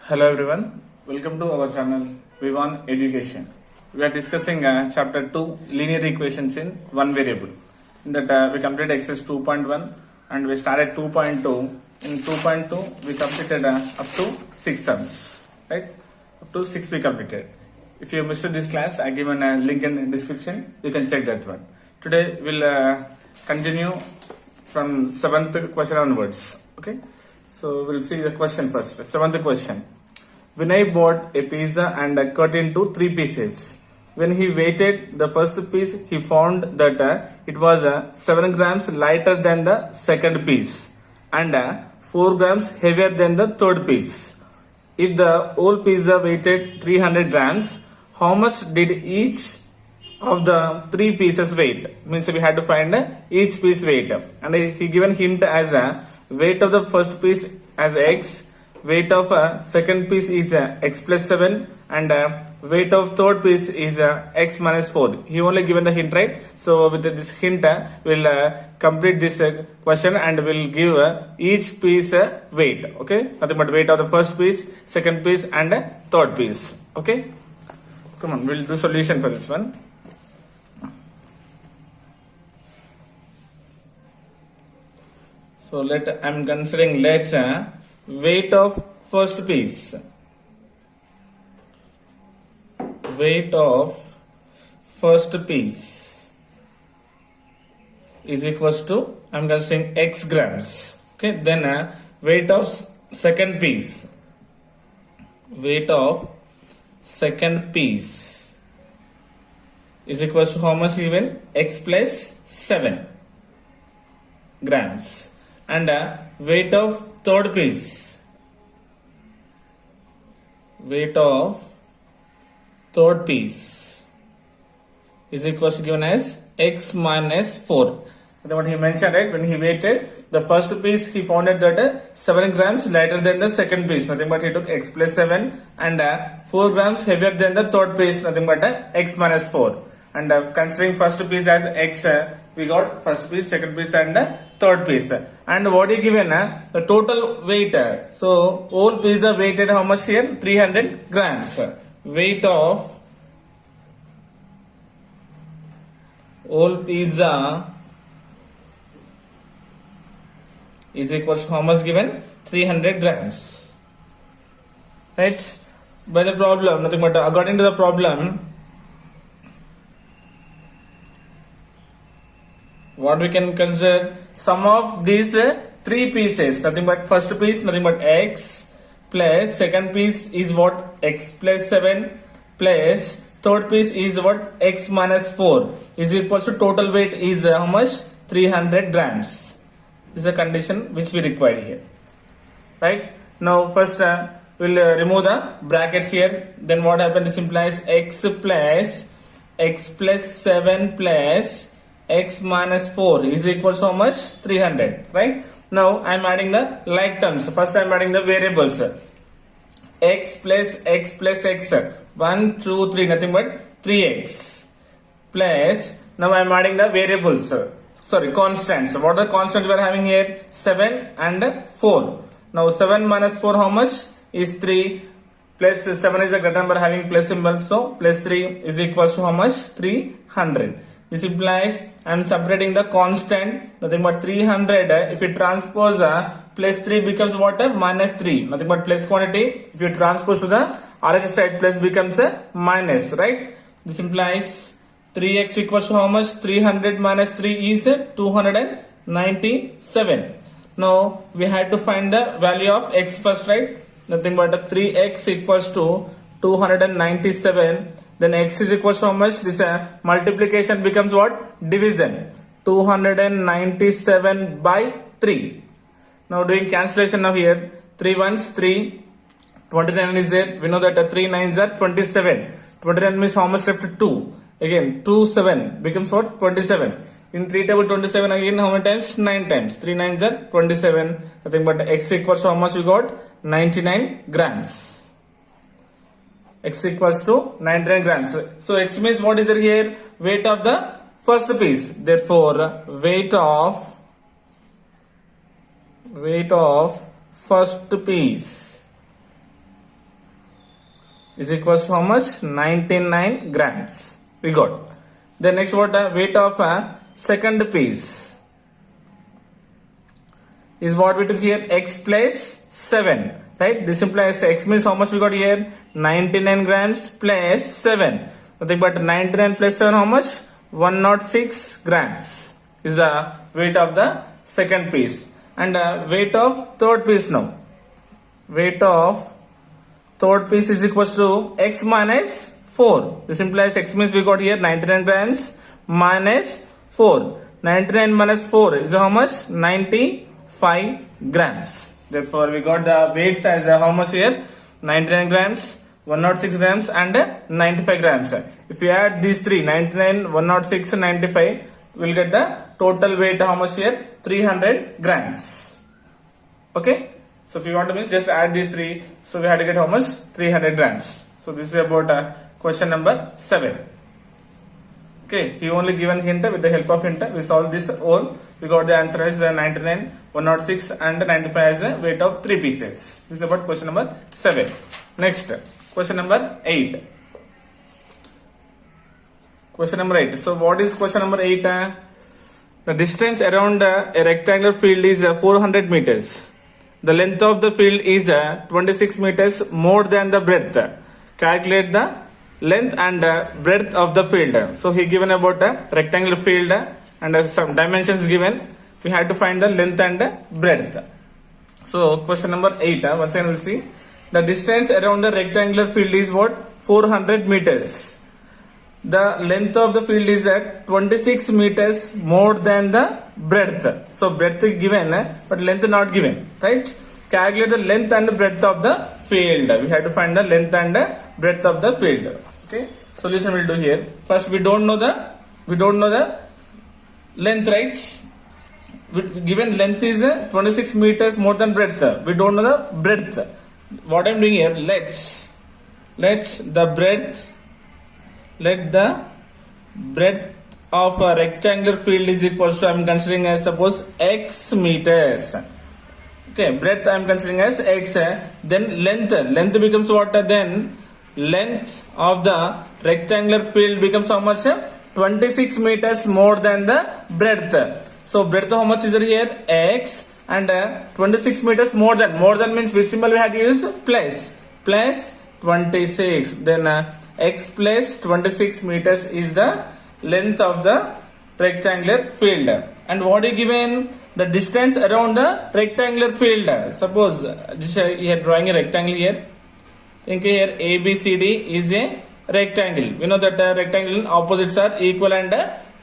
Hello everyone, welcome to our channel Vivan Education. We are discussing chapter 2 linear equations in one variable. In that we completed exercise 2.1 and we started 2.2. In 2.2 we completed up to 6 sums, right? Up to 6 we completed. If you missed this class, I given a link in the description, you can check that one. Today we'll continue from 7th question onwards, okay? So we'll see the question first. 7th question. Vinay bought a pizza and cut into 3 pieces. When he weighted the first piece, he found that it was 7 grams lighter than the second piece and 4 grams heavier than the third piece. If the whole pizza weighted 300 grams, how much did each of the 3 pieces weight? Means we had to find each piece weight. And he given hint as weight of the first piece as x, weight of second piece is x plus 7 and weight of third piece is x minus 4. He only given the hint, right? So with this hint we'll complete this question and we'll give each piece weight, okay? Nothing but weight of the first piece, second piece and third piece, okay? Come on, we'll do solution for this one. So I'm considering weight of first piece. Weight of first piece is equals to, I'm considering x grams. Okay, then weight of second piece. Weight of second piece is equals to how much given? X plus 7 grams. And weight of third piece, weight of third piece is equal to given as x minus 4. That's what he mentioned, right? When he weighted the first piece, he found out that 7 grams lighter than the second piece, nothing but he took x plus 7 and 4 grams heavier than the third piece, nothing but x minus 4. And considering first piece as x, we got first piece, second piece and third piece. And what is given? The total weight. So whole pizza weighted how much here? 300 grams. Weight of whole pizza is equal to how much given? 300 grams. Right? By the problem, nothing but according to the problem, what we can consider, sum of these 3 pieces, nothing but first piece, nothing but x, plus second piece is what? X plus 7, plus third piece is what? X minus 4 is equal to total weight is how much? 300 grams. This is a condition which we require here. Right? Now first we'll remove the brackets here. Then what happens? This implies x plus 7 plus x minus 4 is equal to how much? 300, right? Now I am adding the like terms. First I am adding the variables. X plus x, 1, 2, 3, nothing but 3x. Plus, now I am adding the variables. Constants. What are the constants we are having here? 7 and 4. Now 7 minus 4 how much? Is 3. Plus 7 is a greater number having plus symbol. So plus 3 is equal to how much? 300. This implies I am separating the constant, nothing but 300. If you transpose plus 3 becomes what? Minus 3. Nothing but plus quantity. If you transpose to the RHS side, plus becomes minus, right? This implies 3x equals to how much? 300 minus 3 is 297. Now we had to find the value of x first, right? Nothing but 3x equals to 297. Then x is equal to how much? This multiplication becomes what? Division. 297 by 3. Now doing cancellation now here. 3 ones 3. 29 is there. We know that 3 nines are 27. 29 means how much left? 2. Again 2 7 becomes what? 27. In 3 table 27 again how many times? 9 times. 3 nines are 27. Nothing but x equals to how much we got? 99 grams. X equals to 99 grams. So x means what is there here? Weight of the first piece. Therefore, weight of weight of first piece is equals to how much? 99 grams. We got. The next what? Weight of a second piece is what we took here, x plus 7, right? This implies x means how much we got here? 99 grams plus 7. Nothing but 99 plus 7 how much? 106 grams is the weight of the second piece. And weight of third piece now. Weight of third piece is equals to x minus 4. This implies x means we got here 99 grams minus 4. 99 minus 4 is how much? 95 grams. Therefore, we got the weights as how much here? 99 grams, 106 grams and 95 grams. If we add these three, 99, 106, 95, we'll get the total weight how much here? 300 grams. Okay. So if you want to mean just add these three, so we have to get how much? 300 grams. So this is about question number 7. Okay, he only given hint. With the help of hint, we solved this all. We got the answer as 99, 106 and 95 as a weight of 3 pieces. This is about question number 7. Next, question number 8. Question number 8. So what is question number 8? The distance around a rectangular field is 400 meters. The length of the field is 26 meters more than the breadth. Calculate the length and breadth of the field. So he given about a rectangular field and some dimensions given. We had to find the length and breadth. So question number 8. Once again we'll see. The distance around the rectangular field is what? 400 meters. The length of the field is 26 meters more than the breadth. So breadth is given but length not given, right? Calculate the length and breadth of the field. We have to find the length and breadth of the field. Okay. Solution we'll do here. First we don't know the length, right? Given length is 26 meters more than breadth. We don't know the breadth. What I'm doing here, let the breadth of a rectangular field is equals to, I am considering as suppose x meters. Okay, breadth I am considering as x. Then length becomes what? Then length of the rectangular field becomes how much? 26 meters more than the breadth. So breadth how much is there here? X and 26 meters more than means which symbol we had to use? Plus 26. Then x plus 26 meters is the length of the rectangular field. And what is given? The distance around the rectangular field. Suppose here drawing a rectangle here. Think here ABCD is a rectangle. We know that rectangle opposites are equal and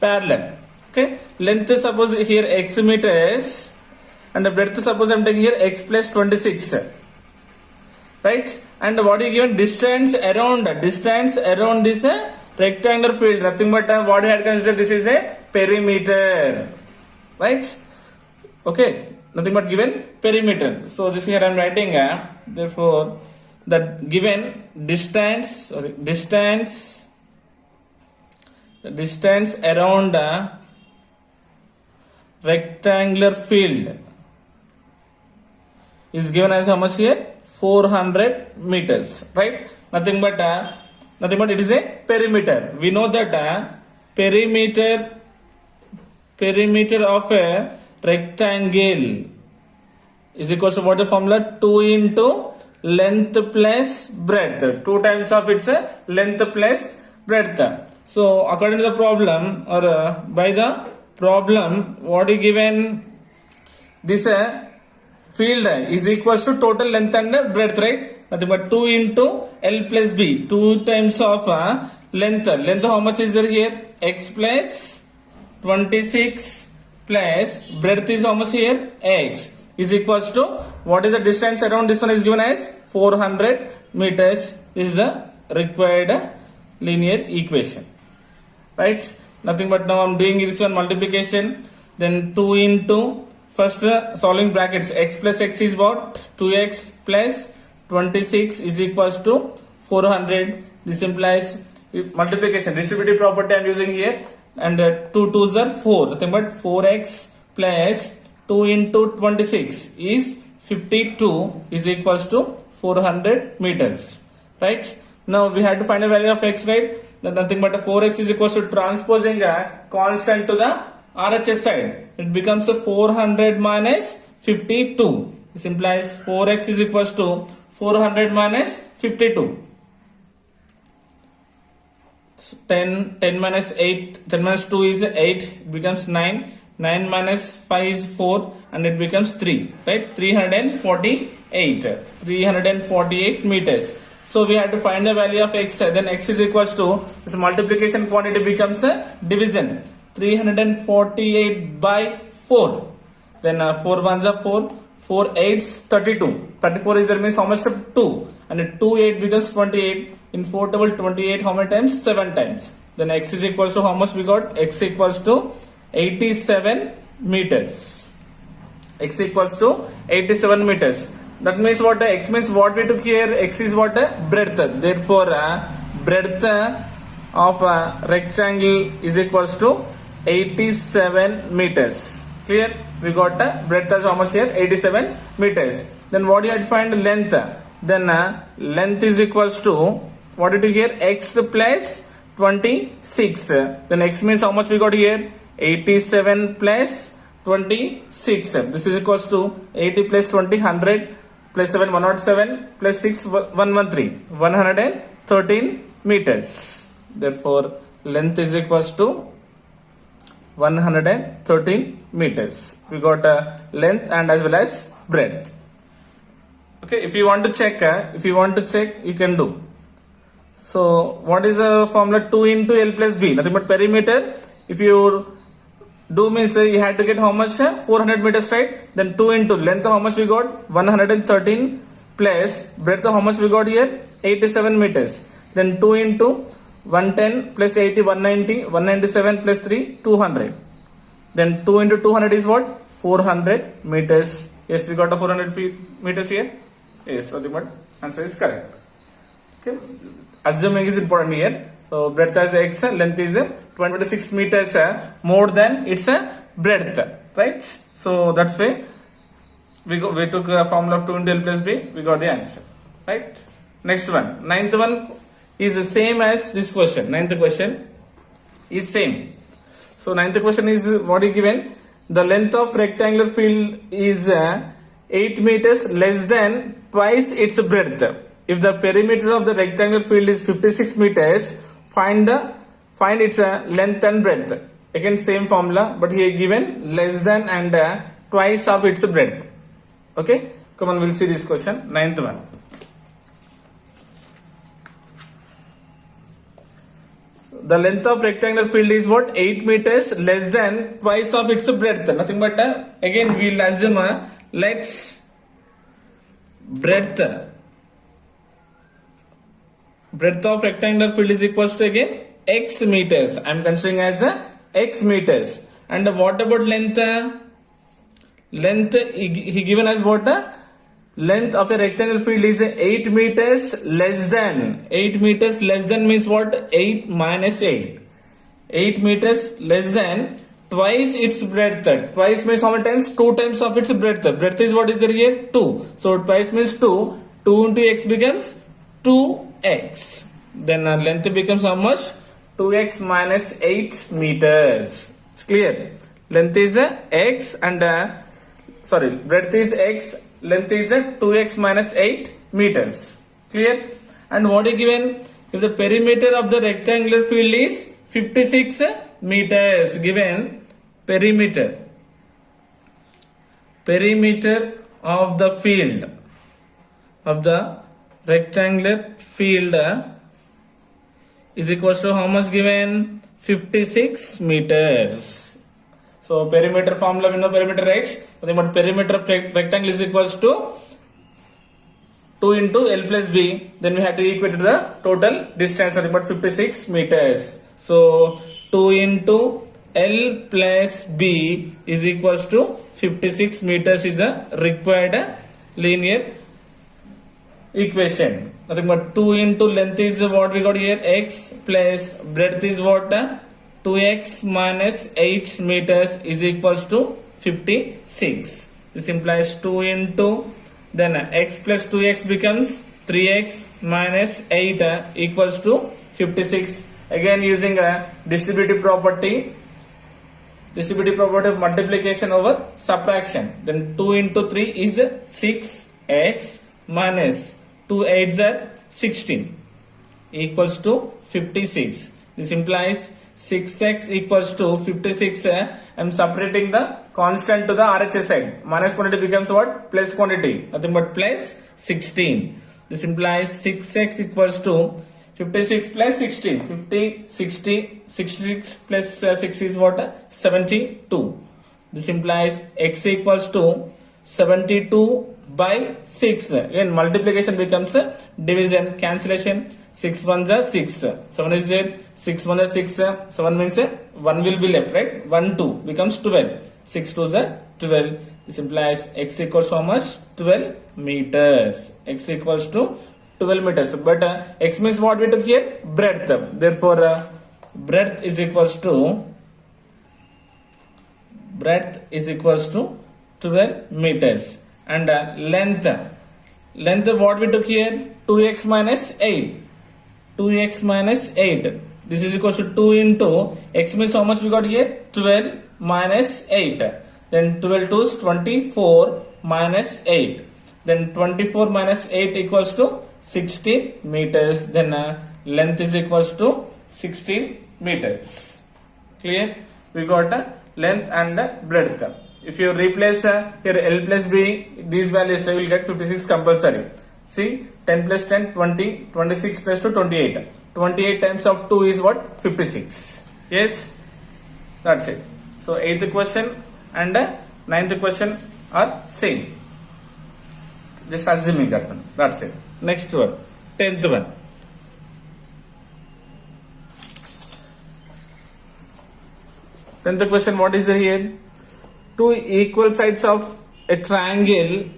parallel. Okay. Length suppose here x meters and the breadth suppose I am taking here x plus 26. Right? And what is given? Distance around this rectangular field. Nothing but what we had considered, this is a perimeter. Right? Okay. Nothing but given perimeter. So this here I am writing. Therefore, the given distance around a rectangular field is given as how much here? 400 meters, right? Nothing but it is a perimeter. We know that perimeter of a rectangle is equals to what the formula? 2 into length plus breadth. 2 times of its length plus breadth. So according to the problem or by the problem, what is given? This field is equals to total length and breadth, right? Nothing but 2 into L plus B. 2 times of length. Length how much is there here? X plus 26 plus breadth is how much here? X is equals to what is the distance around this one is given as 400 meters. This is the required linear equation, right? Nothing but now I am doing this one multiplication. Then 2 into first solving brackets, x plus x is what? 2x plus 26 is equals to 400. This implies multiplication, distributive property I am using here, and 2 2s are 4. Nothing but 4x plus 2 into 26 is 52 is equals to 400 meters, right? Now we had to find a value of x, right? Then nothing but 4x is equals to transposing a constant to the RHS side. It becomes a 400 minus 52. This implies 4x is equals to 400 minus 52. So 10 minus 8, 10 minus 2 is 8, it becomes 9. 9 minus 5 is 4 and it becomes 3, right? 348 meters. So we have to find the value of x, then x is equals to this multiplication quantity becomes a division. 348 by 4. Then 4 ones are 4, 4 8s 32. 34 is there means how much? 2. And 2 8 becomes 28. In 4 double 28 how many times? 7 times. Then x is equals to how much we got? X equals to 87 meters. X equals to 87 meters. That means what? X means what we took here? X is what? Breadth. Therefore, breadth of a rectangle is equals to 87 meters. Clear? We got breadth as how much here? 87 meters. Then what you have to find? Length. Then length is equals to what did you here? X plus 26. Then x means how much we got here? 87 plus 26. This is equals to 80 plus 20 100 plus 7 107 plus 6 113 113 meters. Therefore length is equals to 113 meters. We got length and as well as breadth. Okay, if you want to check, you can do. So what is the formula? 2 into L plus B, nothing but perimeter. If you do means you had to get how much? 400 meters, right? Then 2 into length how much we got? 113 plus breadth how much we got here? 87 meters. Then 2 into 110 plus 80 190, 197 plus 3 200. Then 2 into 200 is what? 400 meters. Yes, we got a 400 meters here. Yes, so the answer is correct. Okay, assuming is important here. So breadth as x, length is 26 meters more than its breadth, right? So that's why we took a formula of 2 into L plus B, we got the answer, right? Next one, ninth one is the same as this question. Ninth question is same. So ninth question is what is given? The length of rectangular field is 8 meters less than twice its breadth. If the perimeter of the rectangular field is 56 meters, find its length and breadth. Again same formula, but here given less than and twice of its breadth. Okay, come on, we'll see this question. Ninth one. So the length of rectangular field is what? 8 meters less than twice of its breadth. Nothing but again we'll assume let's breadth of rectangular field is equals to again x meters. I am considering as x meters. And what about length? Length he given as what? Length of a rectangular field is 8 meters less than. 8 meters less than means what? 8 minus 8. 8 meters less than twice its breadth. Twice means how many times? 2 times of its breadth. Breadth is what is there here? 2. So twice means 2. 2 into x becomes 2x. Then length becomes how much? 2x minus 8 meters. It's clear. Length is x and breadth is x. Length is 2x minus 8 meters. Clear? And what is given? If the perimeter of the rectangular field is 56 meters, given perimeter of the field of the rectangular field is equals to how much given? 56 meters. So perimeter formula we know perimeter, right? But perimeter of rectangle is equals to 2 into L plus B. Then we have to equate to the total distance of about 56 meters. So 2 into L plus B is equals to 56 meters is a required linear equation. Nothing but 2 into length is what we got here? X plus breadth is what? 2x minus 8 meters is equals to 56. This implies 2 into then x plus 2x becomes 3x minus 8 equals to 56. Again using a distributive property of multiplication over subtraction. Then 2 into 3 is 6x minus 2 8s are 16 equals to 56. This implies 6x equals to 56. I am separating the constant to the RHS side. Minus quantity becomes what? Plus quantity. Nothing but plus 16. This implies 6x equals to 56 plus 16. 50, 60, 66 plus 6 is what? 72. This implies x equals to 72 by 6. Again multiplication becomes division. Cancellation. 6 1s are 6. 7 is 8. 6 1 is 6. 7 means 1 will be left, right? 1 2 becomes 12. 6 2s are 12. This implies x equals how much? 12 meters. X equals to 12 meters. But x means what we took here? Breadth. Therefore, breadth is equals to 12 meters. And length what we took here? 2x minus 8. 2x minus 8. This is equals to 2 into x means how much we got here? 12 minus 8. Then 12 to 24 minus 8. Then 24 minus 8 equals to 16 meters. Then length is equals to 16 meters. Clear? We got length and breadth. If you replace here L plus B, these values you will get 56 compulsory. See, 10 plus 10, 20, 26 plus 2, 28. 28 times of 2 is what? 56. Yes? That's it. So, 8th question and 9th question are same. Just assuming that one. That's it. Next one. 10th one. 10th question, what is here? Two equal sides of a triangle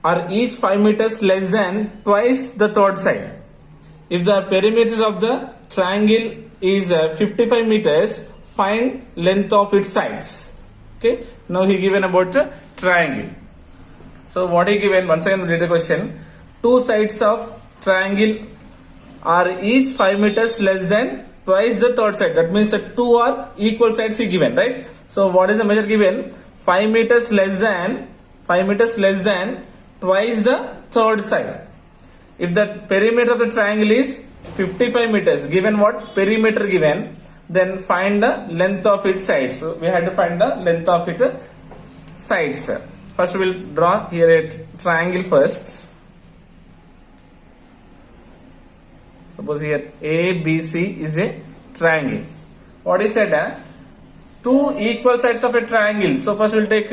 are each 5 meters less than twice the third side. If the perimeter of the triangle is 55 meters, find length of its sides. Okay. Now he given about the triangle. So what he given? Once again read the question. Two sides of triangle are each 5 meters less than twice the third side. That means that two are equal sides he given, right? So what is the measure given? 5 meters less than twice the third side. If the perimeter of the triangle is 55 meters, given what? Perimeter given, then find the length of its sides. So we have to find the length of its sides. First we will draw here a triangle first. Suppose here ABC is a triangle. What is said? Two equal sides of a triangle. So first we will take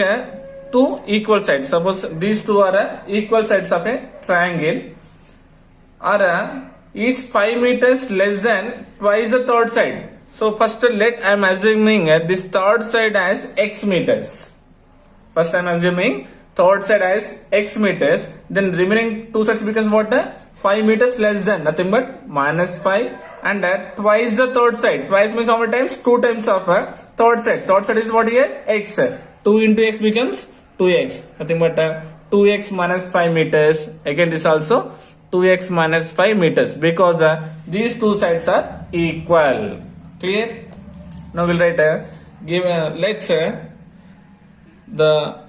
two equal sides. Suppose these two are equal sides of a triangle. Are each 5 meters less than twice the third side. So first I am assuming this third side as x meters. First I am assuming third side as x meters. Then remaining two sides becomes what? 5 meters less than, nothing but minus 5, and twice the third side. Twice means how many times? 2 times of third side. Third side is what here? X. 2 into x becomes 2x. Nothing but 2x minus 5 meters. Again this also 2x minus 5 meters, because these two sides are equal. Clear? Now we'll write let's the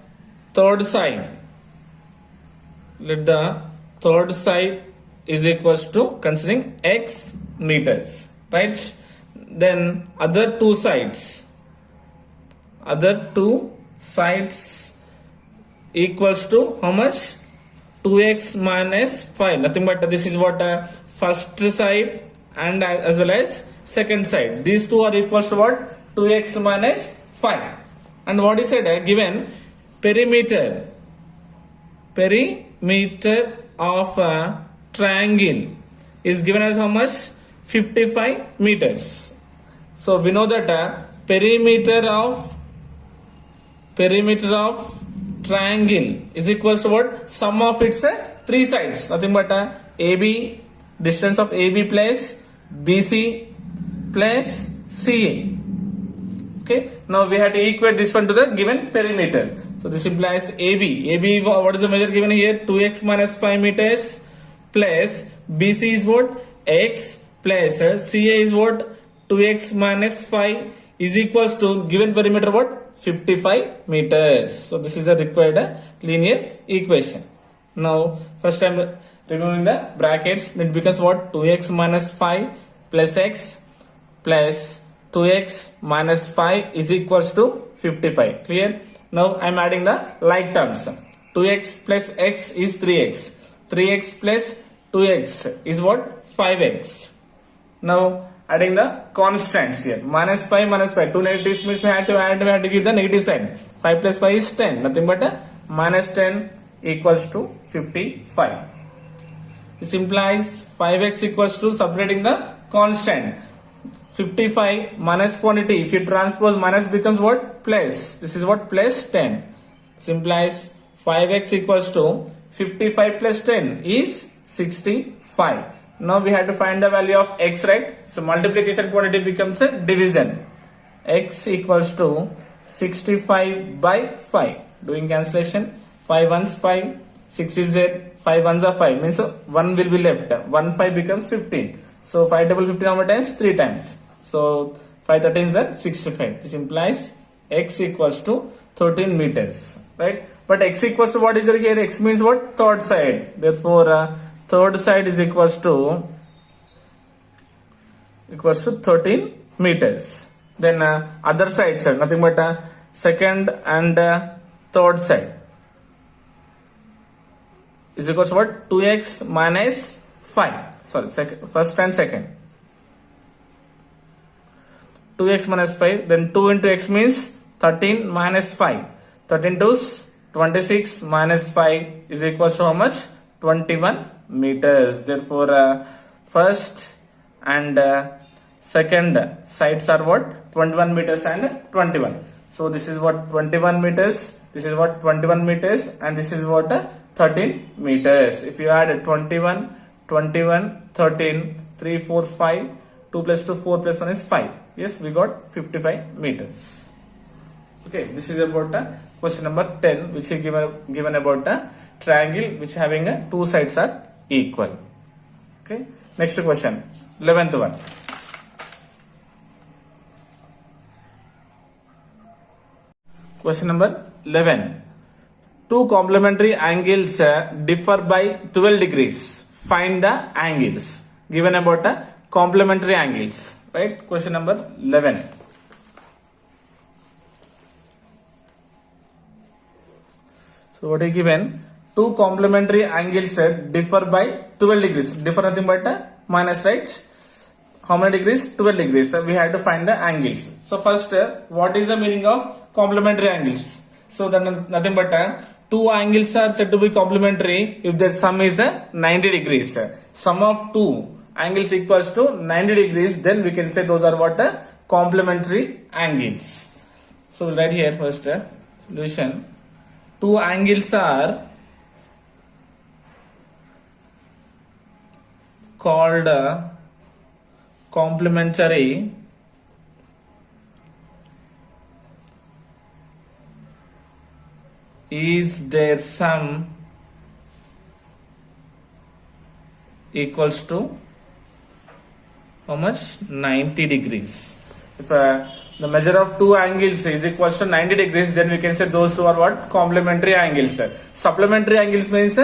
third side. Let the third side is equals to considering x meters, right? Then other two sides equals to how much? 2x minus 5. Nothing but this is what first side and as well as second side. These two are equals to what? 2x minus 5. And what is said? Given perimeter of a triangle is given as how much? 55 meters. So we know that perimeter of triangle is equals to what? Sum of its three sides. Nothing but AB, distance of AB plus BC plus CA. Okay. Now we have to equate this one to the given perimeter. So this implies AB. AB, what is the measure given here? 2x minus 5 meters plus BC is what? X plus CA is what? 2x minus 5 is equals to given perimeter what? 55 meters. So this is a required linear equation. Now first I am removing the brackets. It becomes what? 2x minus 5 plus x plus 2x minus 5 is equals to 55. Clear? Now I am adding the like terms. 2x plus x is 3x. 3x plus 2x is what? 5x. Now adding the constants here. Minus 5 minus 5. Two negatives means we have to give the negative sign. 5 plus 5 is 10. Nothing but minus 10 equals to 55. This implies 5x equals to separating the constant. 55 minus quantity. If you transpose minus becomes what? Plus. This is what? Plus 10. This implies 5x equals to 55 plus 10 is 65. Now we have to find the value of x, right? So multiplication quantity becomes a division. X equals to 65 by 5. Doing cancellation. 5 ones 5. 6 is there. 5 ones are 5. Means 1 will be left. 1 5 becomes 15. So 5 double 15 how many times? 3 times. So 5 13 is 65. This implies x equals to 13 meters. Right? But x equals to what is there here? X means what? Third side. Therefore third side is equals to 13 meters. Then other sides are nothing but second and third side is equals to what? 2x minus 5. Sorry, first and second. 2x minus 5. Then 2 into x means 13 minus 5. 13 to 26 minus 5 is equals to how much? 21 meters. Therefore, first and second sides are what? 21 meters and 21. So this is what? 21 meters. This is what? 21 meters. And this is what? 13 meters. If you add 21, 21, 13, 3, 4, 5, 2 plus 2, 4 plus 1 is 5. Yes, we got 55 meters. Okay, this is about question number 10, which is given about a triangle which having two sides are equal. Okay, next question, 11th one. Question number 11. Two complementary angles differ by 12 degrees. Find the angles. Given about complementary angles. Right? Question number 11. So what is given? Two complementary angles differ by 12 degrees. Differ nothing but minus, right? How many degrees? 12 degrees. We have to find the angles. So first, what is the meaning of complementary angles? So then nothing but two angles are said to be complementary if their sum is 90 degrees. Sum of two angles equals to 90 degrees, then we can say those are what? Complementary angles. So we'll write here first solution. Two angles are called complementary is their sum equals to how much? 90 degrees. If the measure of two angles is equals to 90 degrees, then we can say those two are what? Complementary angles. Supplementary angles means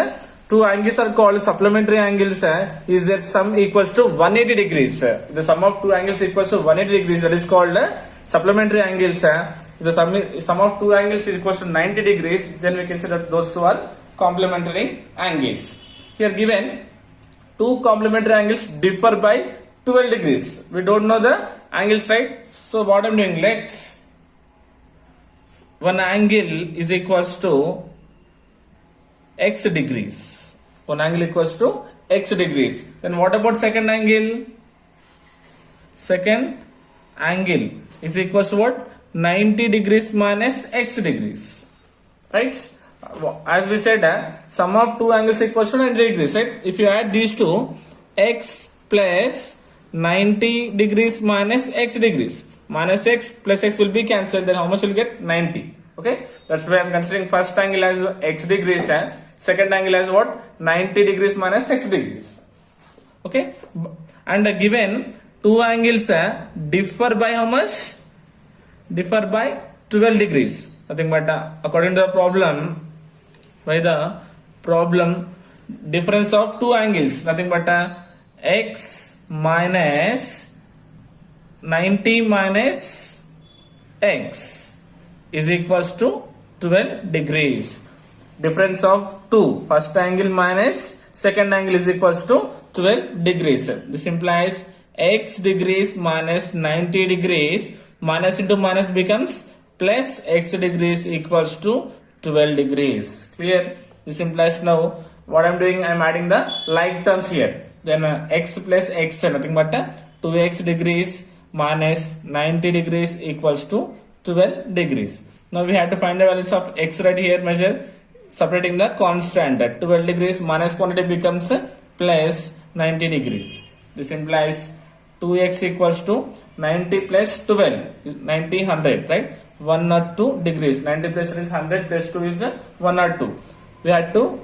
two angles are called supplementary angles is their sum equals to 180 degrees. The sum of two angles equals to 180 degrees, that is called supplementary angles. The sum of two angles is equals to 90 degrees, then we can say that those two are complementary angles. Here given two complementary angles differ by 12 degrees. We don't know the angles, right? So what I'm doing, let one angle is equals to x degrees. One angle equals to x degrees. Then what about second angle? Second angle is equals to what? 90 degrees minus x degrees. Right? As we said, sum of two angles equals to 90 degrees, right? If you add these two, x plus 90 degrees minus x degrees. Minus x plus x will be cancelled. Then how much will get? 90. Okay, that's why I'm considering first angle as x degrees and second angle as what? 90 degrees minus x degrees. Okay, and given two angles differ by how much? Differ by 12 degrees. Nothing but according to the problem, by the problem, difference of two angles, nothing but x minus 90 minus x is equals to 12 degrees. Difference of two, first angle minus second angle is equals to 12 degrees. This implies x degrees minus 90 degrees, minus into minus becomes plus x degrees equals to 12 degrees. Clear? This implies now what I'm doing, I'm adding the like terms here. Then x plus x, nothing but 2x degrees minus 90 degrees equals to 12 degrees. Now we have to find the values of x right here, measure separating the constant. 12 degrees minus quantity becomes plus 90 degrees. This implies 2x equals to 90 plus 12, 90, 100, right? 102 degrees. 90 plus 1 is 100 plus 2 is 102. We had to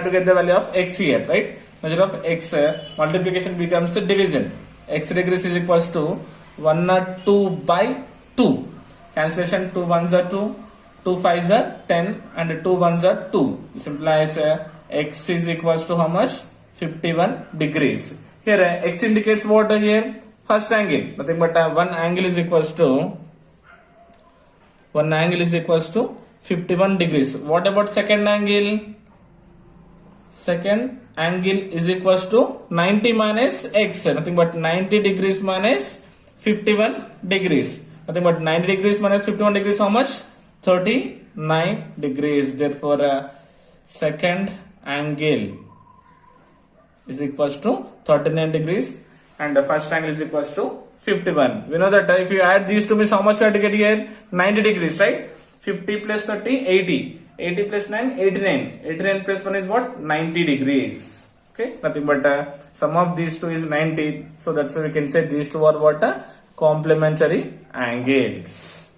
get the value of x here, right? Measure of x, multiplication becomes division. X degrees is equals to 102 by 2. Cancellation, 2 ones are 2, 2 fives are 10 and 2 ones are 2. This implies x is equals to how much? 51 degrees. Here x indicates what here? First angle. Nothing but one angle is equals to 51 degrees. What about second angle? Second angle is equals to 90 minus x. Nothing but 90 degrees minus 51 degrees. Nothing but 90 degrees minus 51 degrees how much? 39 degrees. Therefore second angle is equals to 39 degrees and the first angle is equals to 51. We know that if you add these two means how much we have to get here? 90 degrees, right? 50 plus 30, 80. 80 plus 9, 89. 89 plus 1 is what? 90 degrees. Okay, nothing but sum of these two is 90. So that's why we can say these two are what? Complementary angles.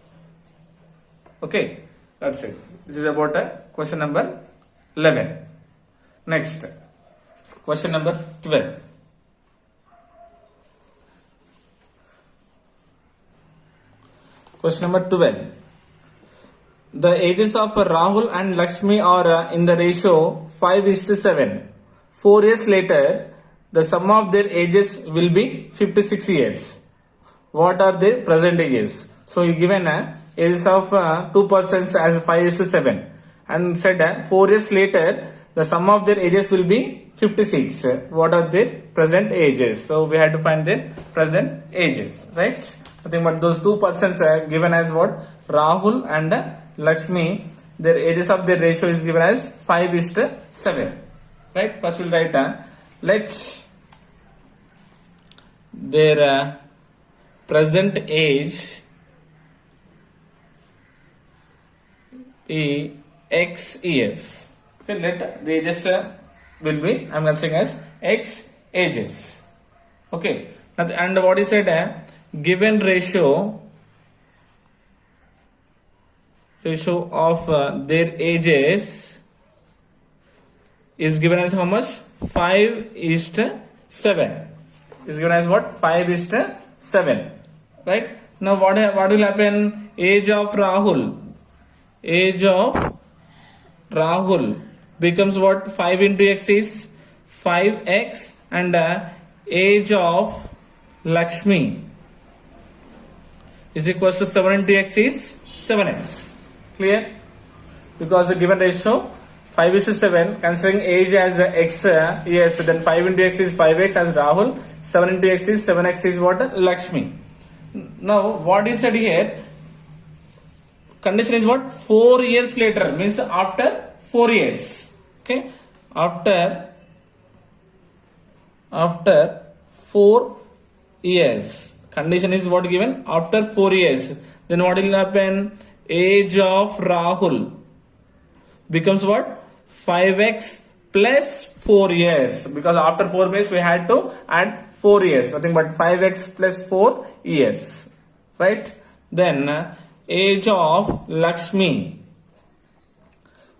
Okay, that's it. This is about question number 11. Next, question number 12. Question number 12. The ages of Rahul and Lakshmi are in the ratio 5:7. 4 years later, the sum of their ages will be 56 years. What are their present ages? So you given ages of two persons as 5:7 and said 4 years later the sum of their ages will be 56. What are their present ages? So we have to find their present ages, right? Nothing but those two persons given as what? Rahul and Lakshmi. Their ages of their ratio is given as 5:7. Right? First we'll write let their present age be x years. Okay, let the ages will be, I'm considering as x ages. Okay, and what is it? Given ratio of their ages is given as how much? 5:7. Is given as what? 5:7. Right? Now what will happen? Age of Rahul becomes what? 5 into x is 5x and age of Lakshmi is equals to 7 into x is 7x. Clear? Because the given ratio 5:7, considering age as x yes, then 5 into x is 5x as Rahul, 7 into x is 7x is what? Lakshmi. Now what is said here? Condition is what? 4 years later, means after 4 years. Okay, after 4 years. Condition is what given? After 4 years. Then what will happen? Age of Rahul becomes what? 5x plus 4 years. Because after 4 years we had to add 4 years. Nothing but 5x plus 4 years. Right? Then age of Lakshmi.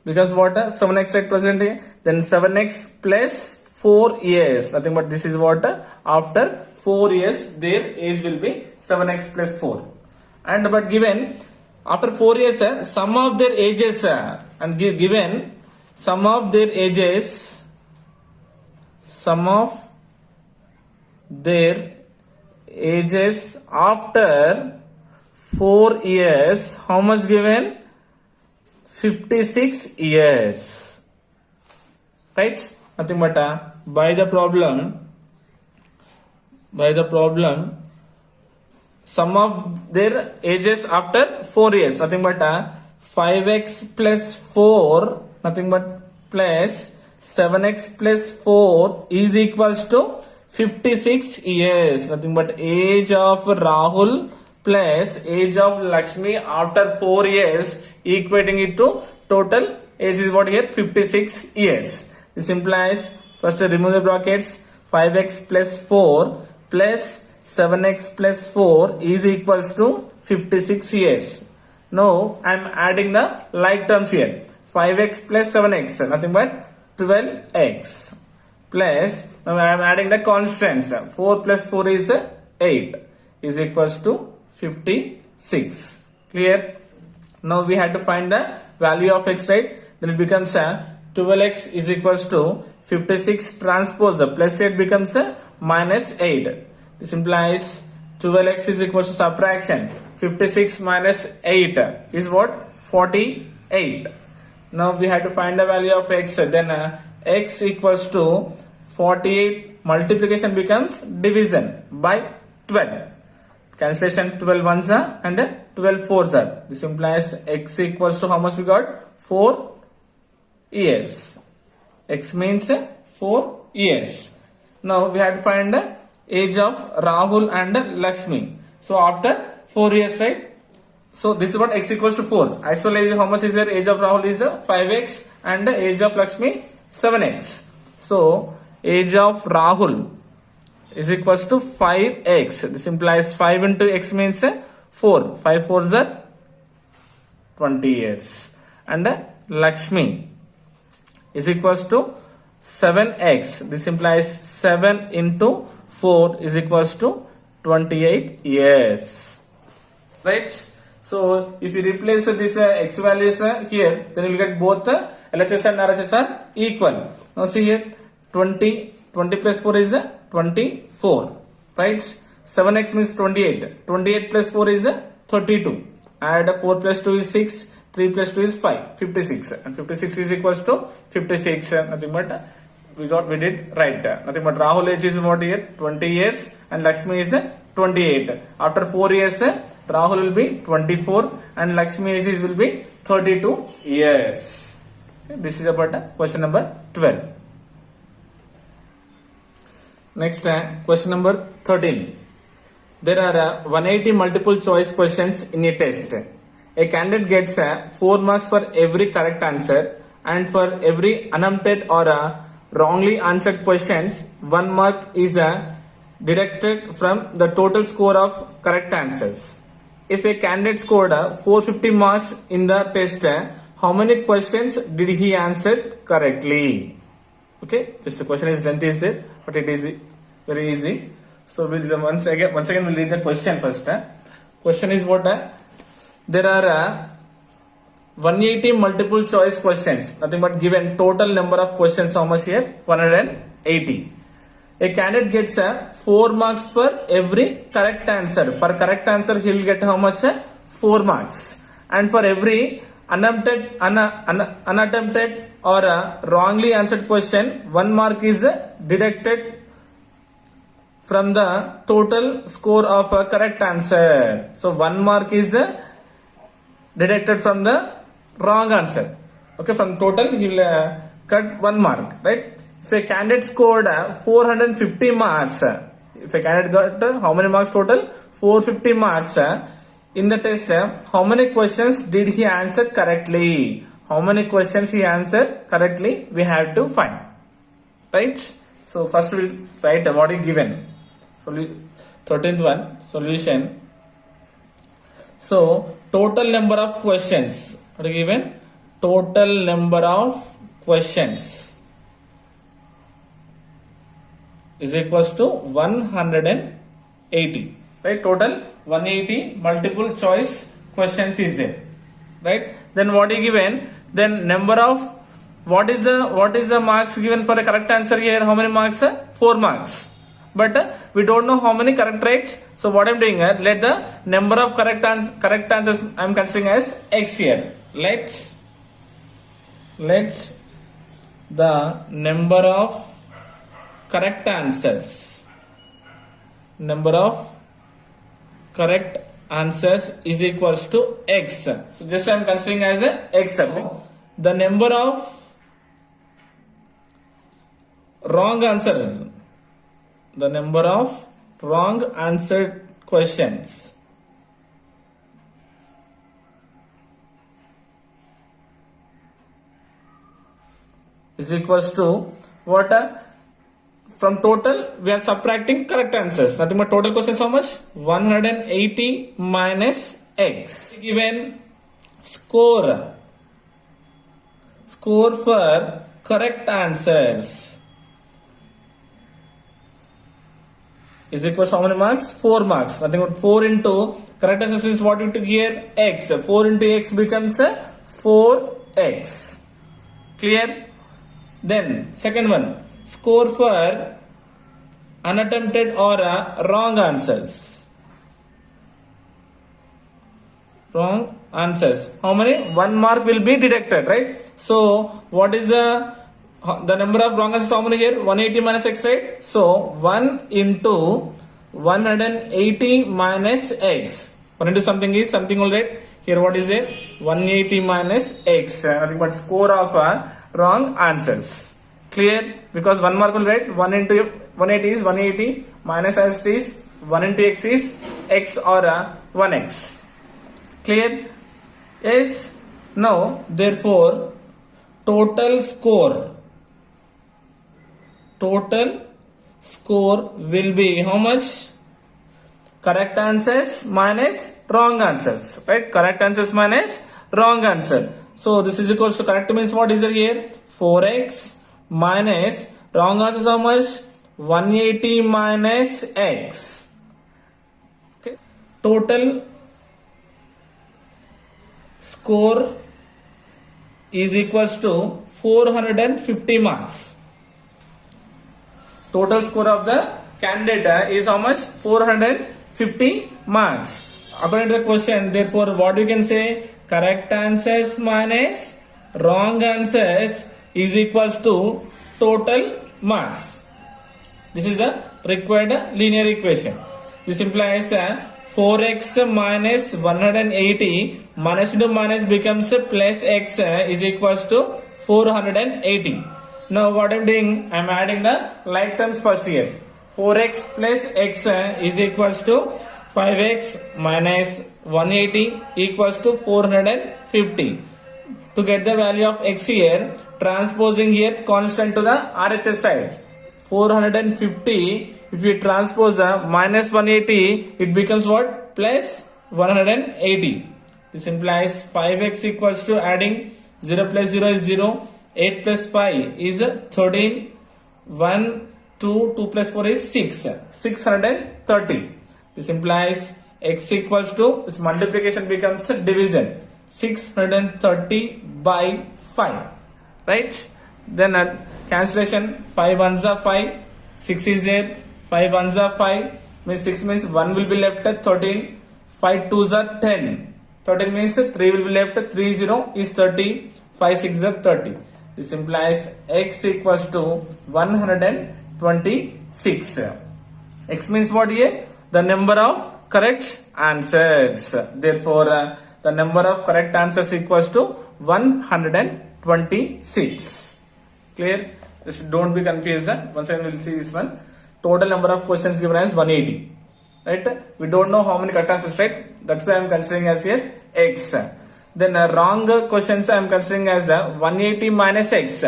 Because what 7x right present here, then 7x plus 4 years, nothing but this is what after 4 years their age will be 7x plus 4. And but given after 4 years sum of their ages and given sum of their ages after 4 years, how much given? 56 years, right? Nothing but by the problem sum of their ages after 4 years, nothing but 5x plus 4, nothing but plus 7x plus 4 is equals to 56 years, nothing but age of Rahul plus age of Lakshmi after 4 years, equating it to total age is what here 56 years. This implies first remove the brackets, 5x plus 4 plus 7x plus 4 is equals to 56 years. Now I am adding the like terms here, 5x plus 7x, nothing but 12x plus, now I am adding the constants, 4 plus 4 is 8 is equals to 56. Clear? Now we had to find the value of x, right? Then it becomes 12x is equals to 56 transpose the plus 8 becomes minus 8. This implies 12x is equals to subtraction 56 minus 8 is what? 48. Now we had to find the value of x, then x equals to 48 multiplication becomes division by 12. Cancellation 12 ones and 12 fours. This implies x equals to how much we got? 4 years. X means 4 years. Now we have to find the age of Rahul and Lakshmi. So after 4 years, right? So this is what x equals to 4. Actual age, how much is there? Age of Rahul is 5x and age of Lakshmi 7x. So age of Rahul is equals to 5x. This implies 5 into x means 4. 5 4s are 20 years. And Lakshmi is equals to 7x. This implies 7 into 4 is equals to 28 years. Right? So if you replace this x values here, then you will get both LHS and RHS are equal. Now see here, 20 plus 4 is 24, right? 7x means 28. 28 plus 4 is 32. Add 4 plus 2 is 6. 3 plus 2 is 5. 56. And 56 is equals to 56. Nothing but we did right. Nothing but Rahul age is what here? 20 years and Lakshmi is 28. After 4 years, Rahul will be 24 and Lakshmi age will be 32 years. Okay, this is about question number 12. Next, question number 13. There are 180 multiple choice questions in a test. A candidate gets 4 marks for every correct answer, and for every unattempted or wrongly answered questions, 1 mark is deducted from the total score of correct answers. If a candidate scored 450 marks in the test, how many questions did he answer correctly? Okay, just the question is lengthy, is there, but it is very easy. So we'll once again we'll read the question first. Question is what? There are 180 multiple choice questions. Nothing but given total number of questions. How much here? 180. A candidate gets 4 marks for every correct answer. For correct answer, he will get how much? 4 marks. And for every unattempted or wrongly answered question, 1 mark is deducted from the total score of a correct answer. So 1 mark is deducted from the wrong answer. Okay, from total he will cut 1 mark, right? If a candidate scored 450 marks, if a candidate got how many marks total? 450 marks in the test, how many questions did he answer correctly? How many questions he answered correctly? We have to find, right? So first we'll write what is given. 13th one, solution. So total number of questions are given. Total number of questions is equals to 180. Right? Total 180 multiple choice questions is there. Right? Then what is given? Then number of what is the marks given for a correct answer here? How many marks? 4 marks. But we don't know how many correct rates. So what I'm doing here, let the number of correct answers I'm considering as x here. Let's the number of correct answers is equals to x. So just I'm considering as a x. The number of wrong answered questions is equals to what? From total we are subtracting correct answers. Nothing but total questions how much? 180 minus x. Given score for correct answers is equals to how many marks? 4 marks. Nothing but 4 into correct answers is what you took here? X. 4 into x becomes 4x. Clear? Then second one, score for unattempted or wrong answers. How many? 1 mark will be deducted, right? So what is the number of wrong answers? How many here? 180 minus x, right? So 1 into 180 minus x. 1 into something is something, all right? Here what is it? 180 minus x. Nothing but score of wrong answers. Clear? Because 1 mark will write 1 into 180 is 180 minus as it is 1 into x is x or 1x. Clear? Yes? Now therefore total score will be how much? Correct answers minus wrong answers, right? Correct answers minus wrong answer. So this is equals to correct means what is there here? 4x minus wrong answers how much? 180 minus x. Okay. Total score is equals to 450 marks. Total score of the candidate is how much? 450 marks. According to the question, therefore what you can say? Correct answers minus wrong answers is equals to total marks. This is the required linear equation. This implies 4x minus 180 minus into minus becomes plus x is equals to 480. Now what I'm doing, I'm adding the like terms first here. 4x plus x is equals to 5x minus 180 equals to 450. To get the value of x here, transposing here constant to the RHS side. 450, if you transpose the minus 180, it becomes what? Plus 180. This implies 5x equals to adding 0 plus 0 is 0. 8 plus 5 is 13. 1, 2, 2 plus 4 is 6. 630. This implies x equals to, this multiplication becomes a division. 630 by 5. Right? Then cancellation, 5 ones are 5. 6 is there. 5 ones are 5. Means 6 means 1 will be left at 13. 5 twos are 10. 13 means 3 will be left. 3 0 is 30. 5 6 are 30. This implies x equals to 126. X means what here? The number of correct answers. Therefore, the number of correct answers equals to 126. Clear? Just don't be confused. Once again, we'll see this one. Total number of questions given as 180. Right? We don't know how many correct answers, right? That's why I'm considering as here x. Then wrong questions I am considering as 180 minus x.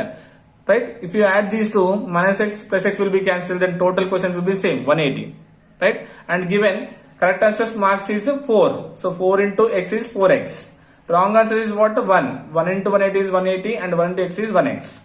Right? If you add these two, minus x plus x will be cancelled, then total questions will be same, 180. Right? And given Correct answer's marks is 4. So 4 into x is 4x. Wrong answer is what? 1. 1 into 180 is 180 and 1 into x is 1x.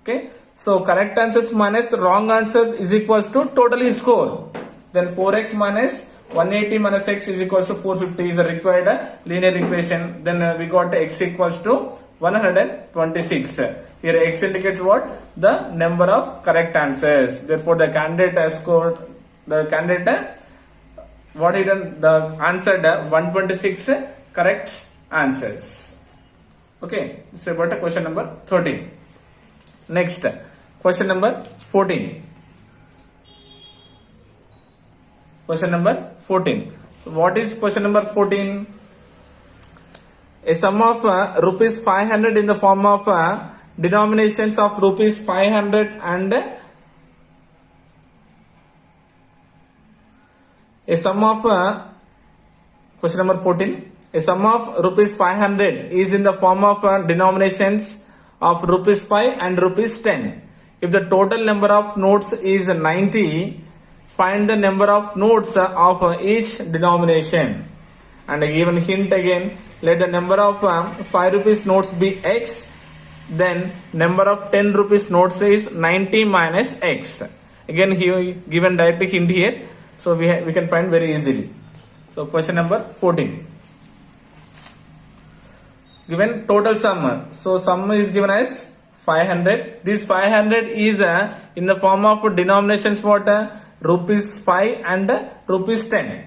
Okay. So correct answers minus wrong answer is equals to total score. Then 4x minus 180 minus x is equals to 450 is a required linear equation. Then we got x equals to 126. Here x indicates what? The number of correct answers. Therefore the candidate has scored, the candidate what he done, the answered 126 correct answers. Okay, this is about question number 13. Next, question number 14. Question number 14. So what is question number 14? A sum of rupees 500 in the form of denominations of rupees 500 and a sum of question number 14. A sum of rupees 500 is in the form of denominations of rupees 5 and rupees 10. If the total number of notes is 90, find the number of notes of each denomination. And a given hint again, let the number of 5 rupees notes be x, then number of 10 rupees notes is 90 minus x. Again here given directly hint here, so we can find very easily. So question number 14. Given total sum, so sum is given as 500. This 500 is in the form of denominations what? Rupees 5 and rupees 10.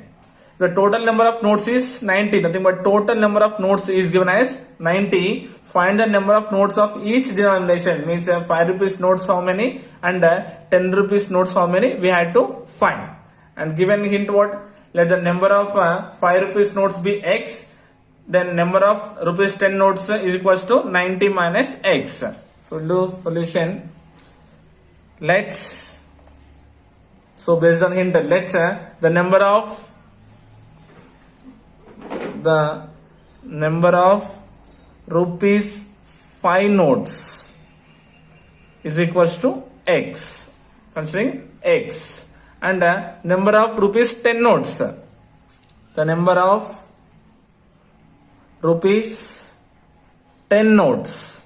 The total number of notes is 90. Nothing but total number of notes is given as 90. Find the number of notes of each denomination. Means 5 rupees notes how many and 10 rupees notes how many we had to find. And given hint what? Let the number of 5 rupees notes be x. Then number of rupees 10 notes is equals to 90 minus x. So do solution. Let's, so based on hint, let's the number of rupees 5 notes is equals to x, considering x, and number of rupees 10 notes, the number of rupees 10 notes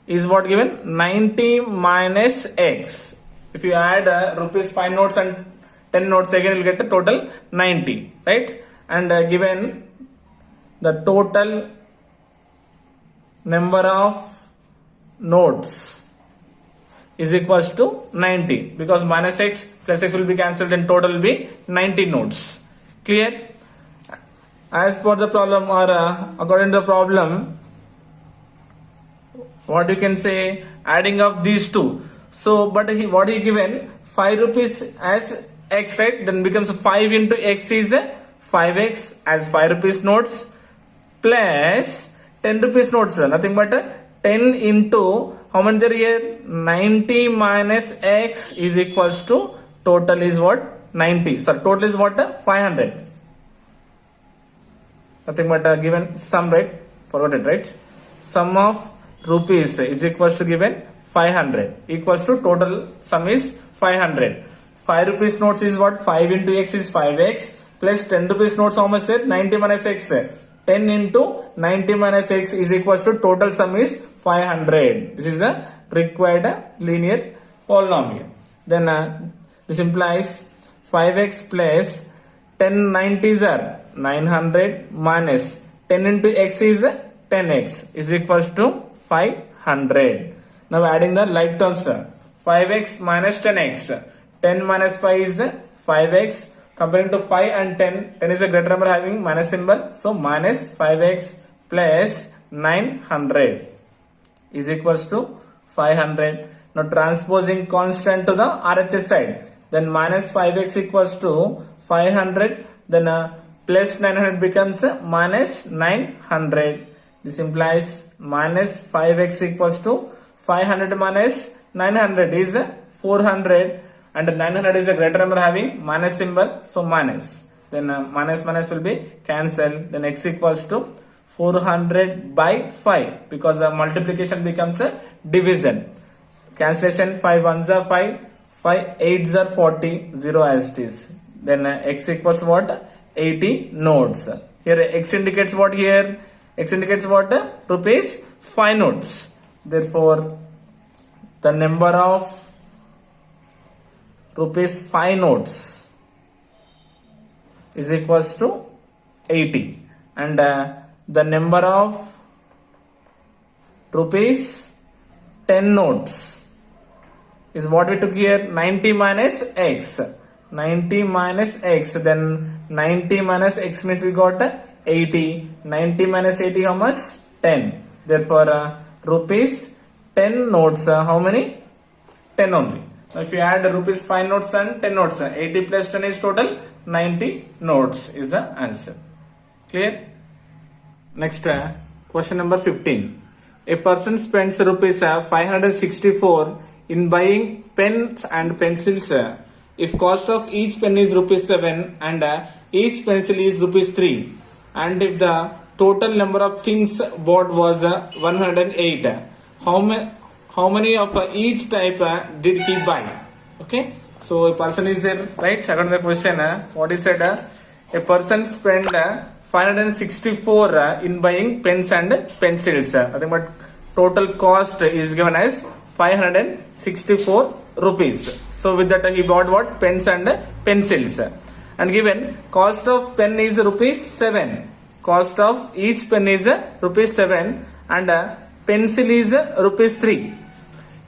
is what given? 90 minus x. If you add rupees 5 notes and 10 notes again, you will get the total 90, right? And given the total number of notes is equals to 90, because minus x plus x will be cancelled and total will be 90 notes. Clear? As per the problem, or according to the problem, what you can say, adding up these two. So but what he given, 5 rupees as x, right? Then becomes 5 into x is 5x as 5 rupees notes plus 10 rupees notes, nothing but 10 into how many there here? 90 minus x is equals to total is what? 90. So total is what? 500. Nothing but given sum, right? Forgot it, right? Sum of rupees is equals to given 500 equals to total sum is 500. 5 rupees notes is what? 5 into x is 5x plus 10 rupees notes how much there? 90 minus x. 10 into 90 minus x is equals to total sum is 500. This is a required linear polynomial. Then this implies 5x plus 10 90s are 900 minus 10 into x is 10x is equals to 500. Now adding the like terms, 5x minus 10x. 10 minus 5 is 5x. Comparing to 5 and 10, 10 is a greater number having minus symbol. So minus 5x plus 900 is equals to 500. Now transposing constant to the RHS side. Then minus 5x equals to 500. Then plus 900 becomes minus 900. This implies minus 5x equals to 500 minus 900 is 400. And 900 is a greater number having minus symbol, so minus. Then minus minus will be cancelled. Then x equals to 400 by 5, because the multiplication becomes a division. Cancellation, 5 ones are 5, 5 8s are 40, 0 as it is. Then x equals what? 80 notes. Here x indicates what here? X indicates what? Rupees 5 notes. Therefore, the number of rupees 5 notes is equals to 80. And the number of rupees 10 notes is what we took here, 90 minus x. 90 minus x, then 90 minus x means we got 80. 90 minus 80 how much? 10. Therefore rupees 10 notes, how many? 10 only. Now if you add rupees 5 notes and 10 notes, 80 plus 10 is total 90 notes is the answer. Clear? Next question number 15. A person spends rupees 564 in buying pens and pencils. If cost of each pen is rupees 7 and each pencil is rupees 3, and if the total number of things bought was 108, how many of each type did he buy? Okay, so a person is there, right? Second the question, what is said? A person spent 564 in buying pens and pencils. I think but total cost is given as 564 rupees. So with that he bought what? Pens and pencils. And given cost of pen is rupees 7. Cost of each pen is rupees 7 and pencil is rupees 3.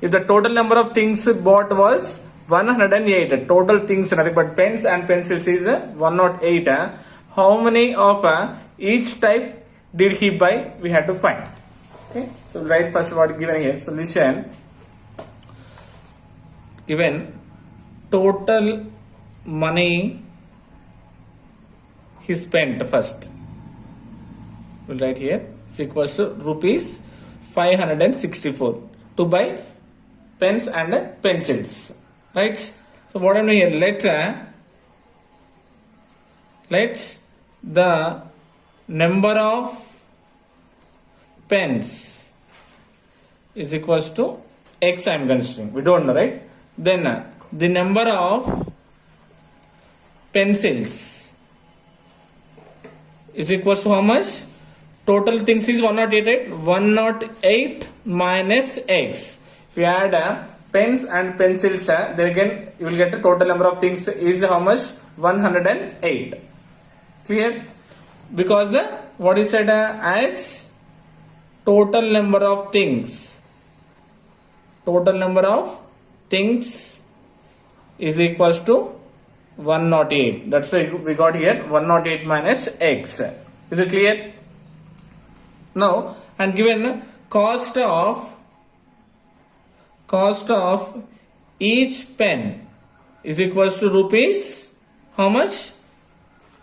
If the total number of things bought was 108, total things nothing but pens and pencils is 108. How many of each type did he buy? We had to find. Okay, so write first what given here. Solution. Given total money he spent first. We'll write here is equals to rupees 564 to buy pens and pencils. Right? So what I'm doing here? Let the number of pens is equals to x I am considering. We don't know, right? Then the number of pencils is equals to how much? Total things is 108. 108 minus x. If you add pens and pencils, then again you will get the total number of things is how much? 108. Clear? Because what is said as total number of things. Total number of things is equals to 108. That's why we got here 108 minus x. Is it clear? Now, and given cost of each pen is equals to rupees how much?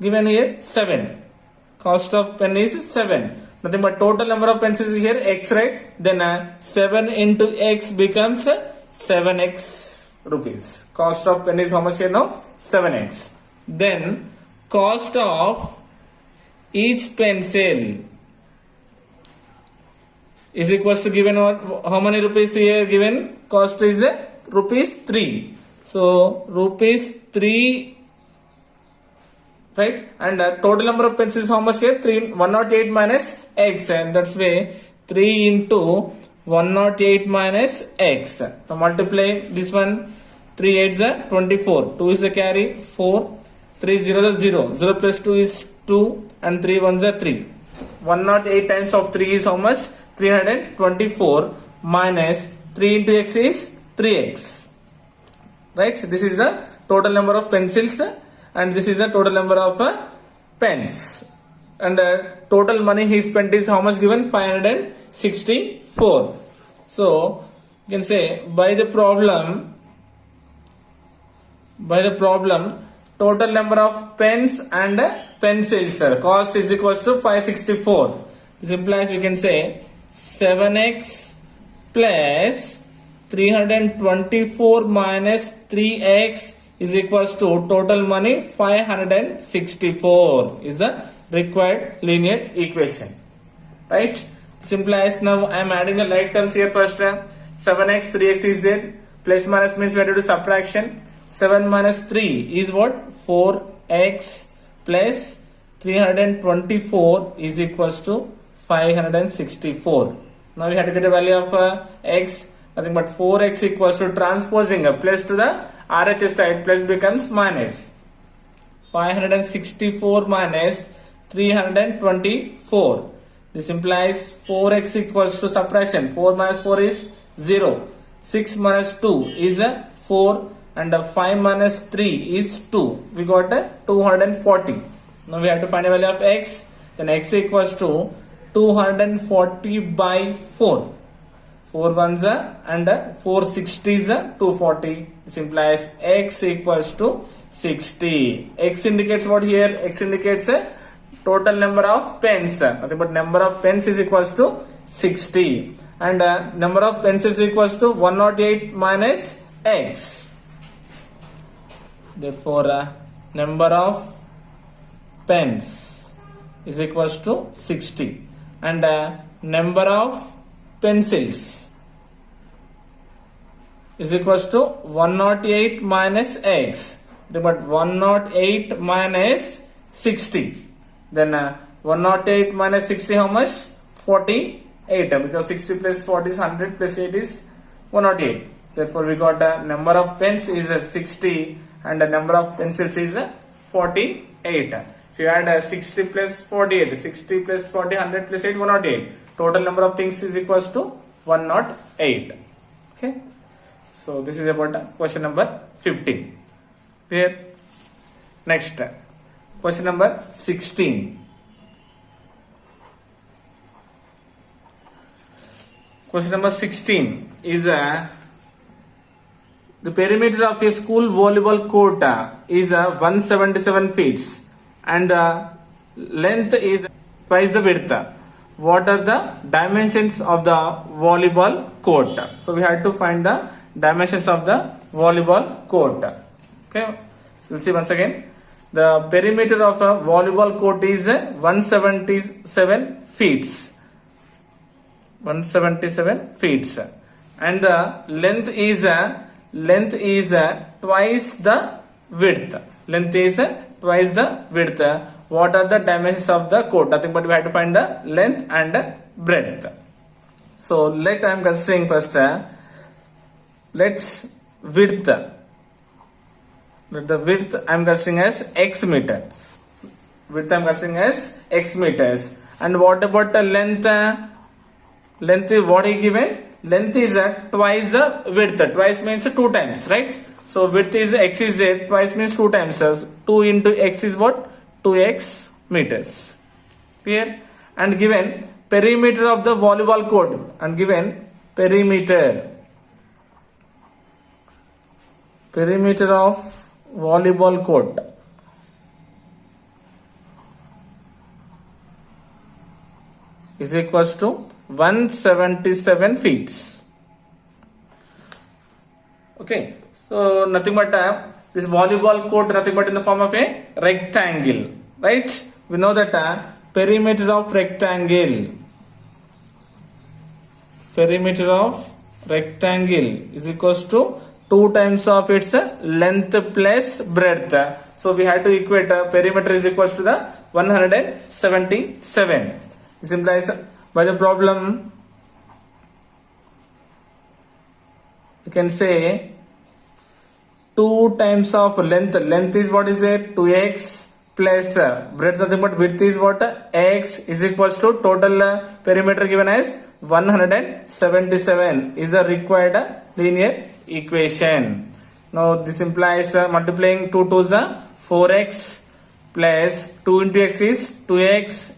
Given here 7. Cost of pen is 7. Nothing but total number of pens is here x, right? Then 7 into x becomes 7x rupees. Cost of pen is how much here now? 7x. Then cost of each pencil is equals to given how many rupees here? Given cost is rupees 3. So rupees 3, right? And total number of pencils how much here? 108 minus x, and that's way 3 into 108 minus x. Now multiply this one. 3 8s are 24. 2 is the carry. 4. 3 0 0. 0 plus 2 is 2 and 3 1s are 3. 108 times of 3 is how much? 324 minus 3 into x is 3x. Right? So this is the total number of pencils and this is the total number of pens. And total money he spent is how much given? 564. So you can say by the problem total number of pens and pencils cost is equals to 564. This implies we can say 7x plus 324 minus 3x is equals to total money 564 is the required linear equation. Right? This implies now I am adding the like terms here first. 7x 3x is there. Plus minus means we have to do subtraction. 7 minus 3 is what? 4x plus 324 is equals to 564. Now we have to get the value of x. Nothing but 4x equals to transposing a plus to the RHS side, plus becomes minus. 564 minus 324. This implies 4x equals to subtraction. 4 minus 4 is 0. 6 minus 2 is 4 and 5 minus 3 is 2. We got 240. Now we have to find a value of x. Then x equals to 240 by 4. 4 ones and 4 60s 240. This implies x equals to 60. X indicates what here? X indicates a total number of pens. Nothing but number of pens is equals to 60. And number of pencils is equals to 108 minus x. Therefore, number of pens is equals to 60. And number of pencils is equals to 108 minus x. But 108 minus 60. Then 108 minus 60 how much? 48. Because 60 plus 40 is 100 plus 8 is 108. Therefore we got a number of pens is 60 and the number of pencils is 48. If you add 60 plus 48, 60 plus 40, 100 plus 8, 108. Total number of things is equals to 108. Okay. So this is about question number 15. Clear? Next, question number 16. Question number 16 is the perimeter of a school volleyball court is 177 feet and the length is twice the width. What are the dimensions of the volleyball court? So we had to find the dimensions of the volleyball court. Okay, we'll see once again. The perimeter of a volleyball court is 177 feet. 177 feet. And the length is twice the width. Length is twice the width. What are the dimensions of the court? Nothing but we have to find the length and breadth. So let I am considering first. Let's width. The width I am considering as x meters. Width I am considering as x meters. And what about the length? Length is what is given? Length is twice the width. Twice means 2 times, right? So width is x is there. Twice means 2 times. So 2 into x is what? 2x meters. Clear? And given perimeter of the volleyball court. And given perimeter of volleyball court is equals to 177 feet. Okay, so nothing but this volleyball court nothing but in the form of a rectangle, right? We know that perimeter of rectangle is equals to 2 times of its length plus breadth. So we have to equate perimeter is equals to the 177. This implies by the problem you can say 2 times of length. Length is what is it? 2x plus breadth nothing but width is what? X is equals to total perimeter given as 177 is a required linear equation. Now this implies multiplying 2 to the 4x plus 2 into x is 2x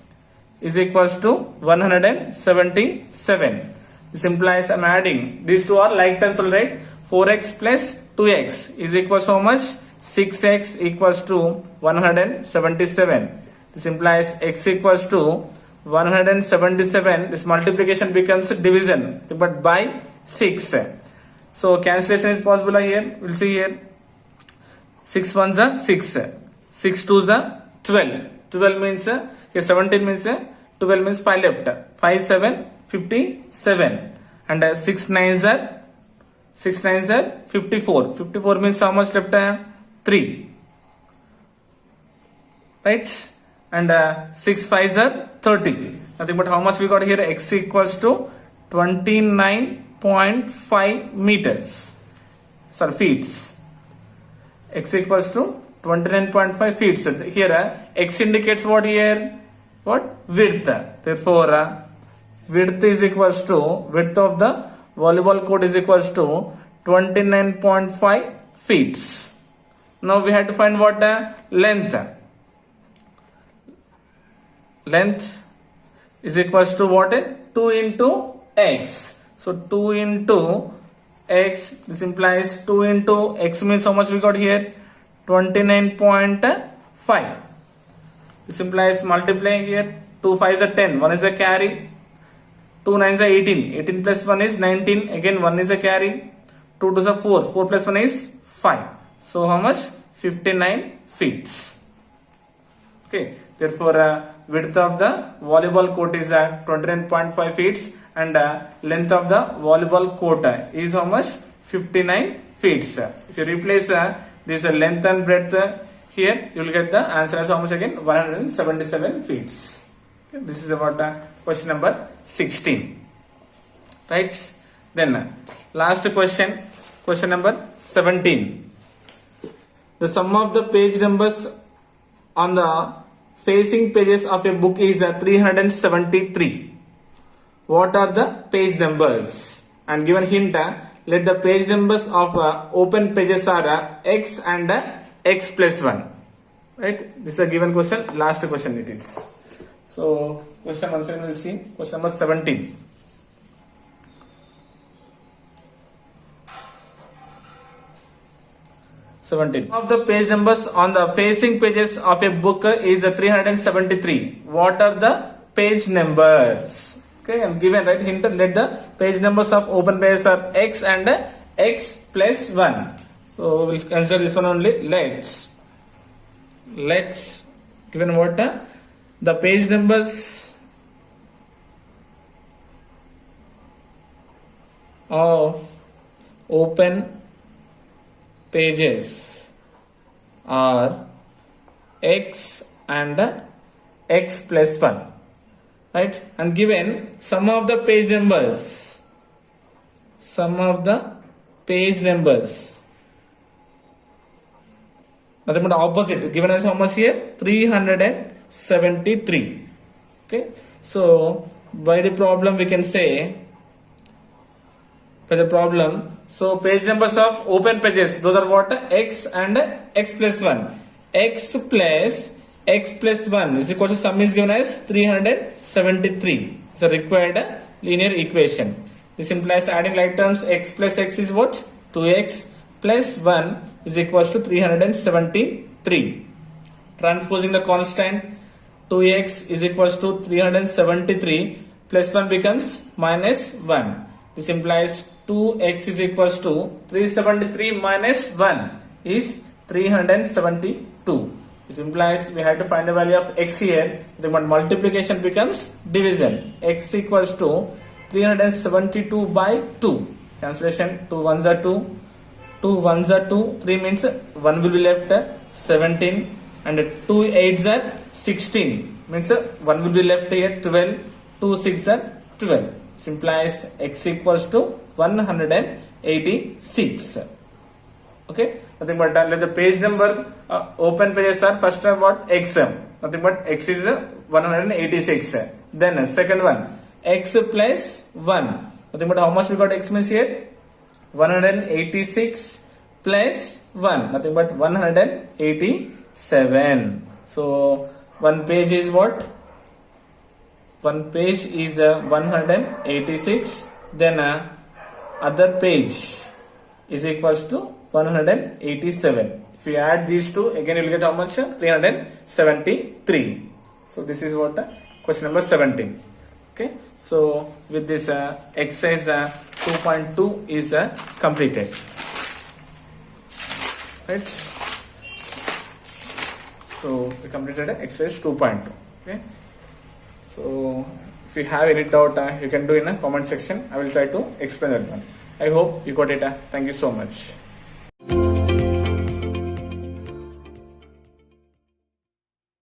is equals to 177. This implies I am adding these two are like terms, right? 4x plus 2x is equals to how much? 6x equals to 177. This implies x equals to 177. This multiplication becomes division but by 6. So cancellation is possible here. We'll see here. 6 ones are 6. 6 twos are 12. 12 means here 17 means 12 means 5 left. 5 7 57 and 6 nines are 6 9s are 54. 54 means how much left? 3. Right? And 6 5s are 30. Nothing but how much we got here? X equals to 29.5 meters. Sorry, feet. X equals to 29.5 feet. Here X indicates what here? What? Width. Therefore, width is equals to, width of the volleyball court is equals to 29.5 feet. Now we have to find what? Length. Length is equals to what? 2 into X. So 2 into X, this implies 2 into X means how much we got here? 29.5. This implies multiplying here. 2 5s are 10. 1 is a carry. 2 9s are 18. 18 plus 1 is 19. Again 1 is a carry. 2 2s are 4. 4 plus 1 is 5. So how much? 59 feet. Okay. Therefore, width of the volleyball court is 29.5 feet and length of the volleyball court is how much? 59 feet. If you replace this length and breadth here, you will get the answer as how much again? 177 feet. Okay, this is about question number 16. Right? Then last question, question number 17. The sum of the page numbers on the facing pages of a book is 373. What are the page numbers? And given hint, let the page numbers of open pages are x and x plus 1. Right? This is a given question. Last question it is. So question once again we will see. Question number 17. Of the page numbers on the facing pages of a book is 373. What are the page numbers? Okay, I'm given right hint. Let the page numbers of open pages are x and x plus 1. So we'll consider this one only. Let's given what? The page numbers of open pages are x and x plus 1, right? And given sum of the page numbers, nothing but opposite, given as how much here? 373. Okay, so by the problem we can say, so page numbers of open pages, those are what? X and x plus 1. X plus x plus 1 is equal to sum is given as 373. It's a required linear equation. This implies adding like terms. X plus x is what? 2x plus 1 is equals to 373. Transposing the constant, 2x is equals to 373 plus 1 becomes minus 1. This implies 2x is equals to 373 minus 1 is 372. This implies we have to find the value of x here. The multiplication becomes division. X equals to 372 by 2. Cancellation, 2 1s are 2. 2 1s are 2. 3 means 1 will be left, 17. And 2 8s are 16. Means 1 will be left here, 12. 2 6 are 12. This implies x equals to 186. Okay, nothing but let the page number open pages are first what? X. Nothing but x is 186. Then second one, x plus 1. Nothing but how much we got x means here? 186 plus 1. Nothing but 187. So one page is what? One page is 186. Then other page is equals to 187. If you add these two, again you will get how much? 373. So this is what question number 17. Okay. So with this exercise 2.2 is completed. Right. So we completed exercise 2.2. Okay. So if you have any doubt, you can do in a comment section. I will try to explain that one. I hope you got it. Thank you so much.